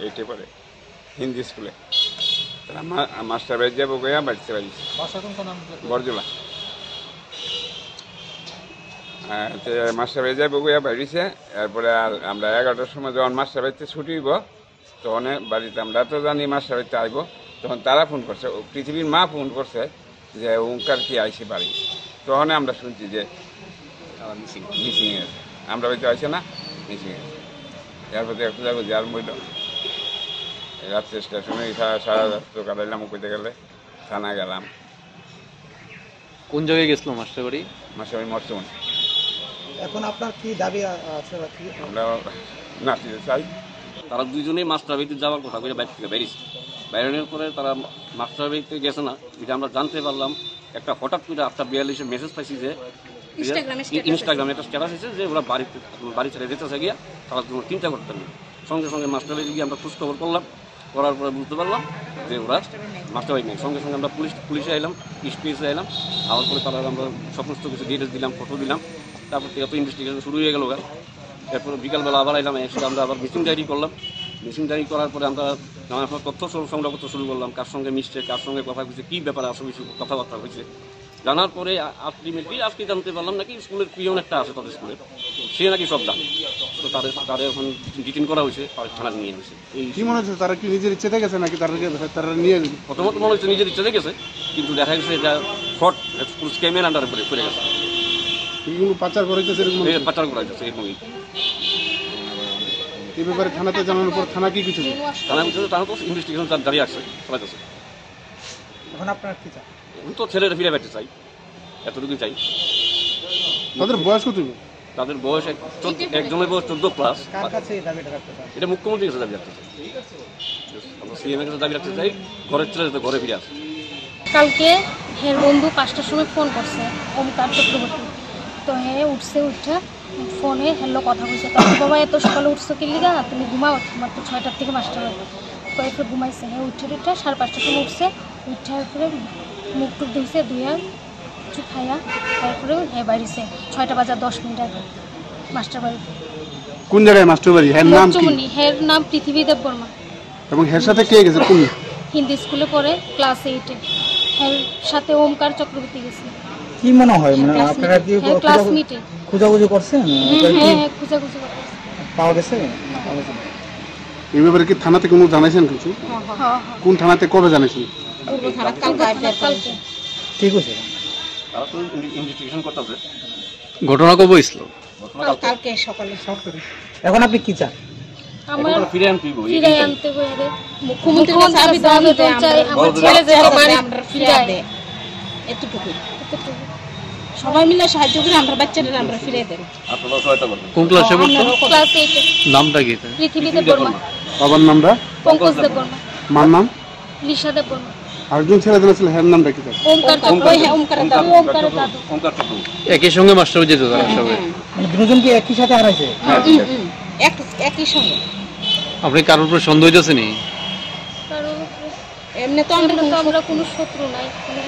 এইটে পরে হিন্দি স্কুলে মাস্টার বাড়ি যাবো গিয়া বাড়িতে বাড়ি বরজোলা মাস্টার বাড়ি যাবো গিয়া বাড়িছে। এরপরে আর আমরা 11টার সময় যখন মাস্টার বাড়িতে ছুটি হইব তখন বাড়িতে আমরা তো জানি মাস্টার বাড়িতে আইব, তখন তারা ফোন করছে, পৃথিবীর মা ফোন করছে যে ওঙ্কার কি আইসি বাড়ি। তখন আমরা শুনছি যে মিসিং হয়েছে, আমরা বাড়িতে আইসে না মিসিং হয়েছে। এরপর একটু যাবো যার মইল রাত্রে স্টেশনে সারা রাত্র কাটাইলাম, কইতে গেলে থানা গেলাম। কোন জায়গায় গেছিল মাস্টার বাড়ি? মাস্টার বাড়ি মরচুন। এখন আপনার কি দাবি আছে? আমরা নাচিতে চাই। তারা দুইজনেই মাস্টার বাড়িতে যাওয়ার কথা করে বাইরে থেকে বেরিয়েছে। বাইরের পরে তারা মাস্টার বাড়িতে গেছে না, এটা আমরা জানতে পারলাম একটা হঠাৎ করে 8:42 মেসেজ পাইছি যে ইনস্টাগ্রামে একটা স্ট্যাটাস এসেছে যে ওরা বাড়ি ছেড়ে যেতেছে গিয়া তারা চিন্তা করতেন না। সঙ্গে সঙ্গে মাস্টার বাড়ি গিয়ে আমরা খোঁজখবর করলাম, করার পরে বুঝতে পারলাম যে ওরা মাস্টার বাড়ি নেই। সঙ্গে সঙ্গে আমরা পুলিশে আইলাম, স্পিএসে আইলাম। আবার পরে তারা আমরা সমস্ত কিছু ডিটেলস দিলাম, ফটো দিলাম। তারপর থেকে তো ইনভেস্টিগেশন শুরু হয়ে গেল। এরপর বিকালবেলা আবার আইলাম, এসে আমরা আবার মিসিং ডায়েরি করলাম। মিসিং ডায়েরি করার পরে আমরা নানা তথ্য সংগ্রহ করতে শুরু করলাম, কার সঙ্গে মিশছে, কার সঙ্গে কথা হয়েছে, কী ব্যাপারে আসলে কথাবার্তা হয়েছে। জানার পরে আলটিমেটলি আজকে জানতে পারলাম নাকি স্কুলের পিয়ন একটা আছে তাদের স্কুলের, সে নাকি সব জানে। তো তাদের এখন ডিটেইন করা হয়েছে, থানায় নিয়ে গেছে। কি মনে হচ্ছে তারা কি নিজের ইচ্ছেতে গেছে নাকি তারা নিয়ে প্রথমত মনে হচ্ছে নিজের ইচ্ছাতে গেছে, কিন্তু দেখা গেছে এটা ফ্রড স্কুল স্ক্যামের আন্ডারে পড়ে গেছে। পাচার করাইছে পাচার করা যাচ্ছে এরকমই। এই ব্যাপারে থানাতে জানানোর পর থানা কি কিছু থানা তো ইনভেস্টিগেশন জারি আছে, চালাইতেছে। এখন আপনার কি চাই? তো ছেলেরা ফিরে পেতে চাই, এতটুকুই চাই। তাদের বয়স কত? তাদের বয়স একজনের বয়স 14 প্লাস। কার কাছে দাবিটা রাখতে চান? এটা মুখ্যমন্ত্রীর কাছে দাবি রাখতে চাই, আমরা সিএম এর কাছে দাবি রাখতে চাই। ঘরের ছেলে যাতে ঘরে ফিরে আসে। কালকে হের বন্ধু 5টার সময় ফোন করছে ওমকার চক্রবর্তী, তো উঠছে উঠে ফোনে হ্যালো কথা বলছে। তখন বাবা এত সকালে উঠছো কি লিগা, তুমি ঘুমাও, তোমার তো 6টার থেকে মাস্টার হবে। কয়েকটা ঘুমাইছে, উঠে 5:30টার সময় উঠছে। উঠার পরে মুখ টুক ধুইছে, ধুইয়া কিছু খাইয়া তারপরে বাইরেছে 6:10 আগে মাস্টার বাড়িতে। কোন জায়গায় মাস্টার বাড়ি? হের নাম কি? হের নাম পৃথিবী দেব বর্মা। এবং হের সাথে কে গেছে? কোন হিন্দি স্কুলে পড়ে, ক্লাস 8-এ। হের সাথে ওমকার চক্রবর্তী গেছে। কি মনে হয় মানে আপনারা কি ক্লাসমেটে খোঁজাখুঁজি করছেন? হ্যাঁ খোঁজাখুঁজি করছে। পাওয়া গেছে? এই ব্যাপারে কি থানাতে কোনো জানাইছেন কিছু? কোন থানাতে কবে জানাইছেন? ঠিক আছে, তারা তো ইনভেস্টিগেশন করতেছে। ঘটনা কবে হয়েছিল? কালকে সকালে। এখন আপনি কি চান? আমরা ফিরে আনতে হবে। মুখ্যমন্ত্রীর কাছে আবেদন চাই, আমার ছেলে যেন বাড়ি ফিরে দেয়, এতটুকু সবাই মিলে সাহায্য করে আমরা বাচ্চাদের আমরা ফিরে দেব। আপনারা সহায়তা করবেন। কোন ক্লাসে পড়তো? ক্লাস 8-এ। নামটা কি? পৃথিবী দেব বর্মা। বাবার নামটা? পঙ্কজ দেব বর্মা। মার নাম? লিশা দেব বর্মা। আরেকজন ছেলে জানাছিল, হের নামটা কি? ওমকার দাদু। একই সঙ্গে মাস্টার বাড়ি যেত তারা সবাই? মানে দুজন কি একই সাথে হারাইছে? একই সঙ্গে। আপনি কারোর উপর সন্দেহ হইতেছে নি? এমনি তো আমরা কোনো শত্রু নাই, কোনো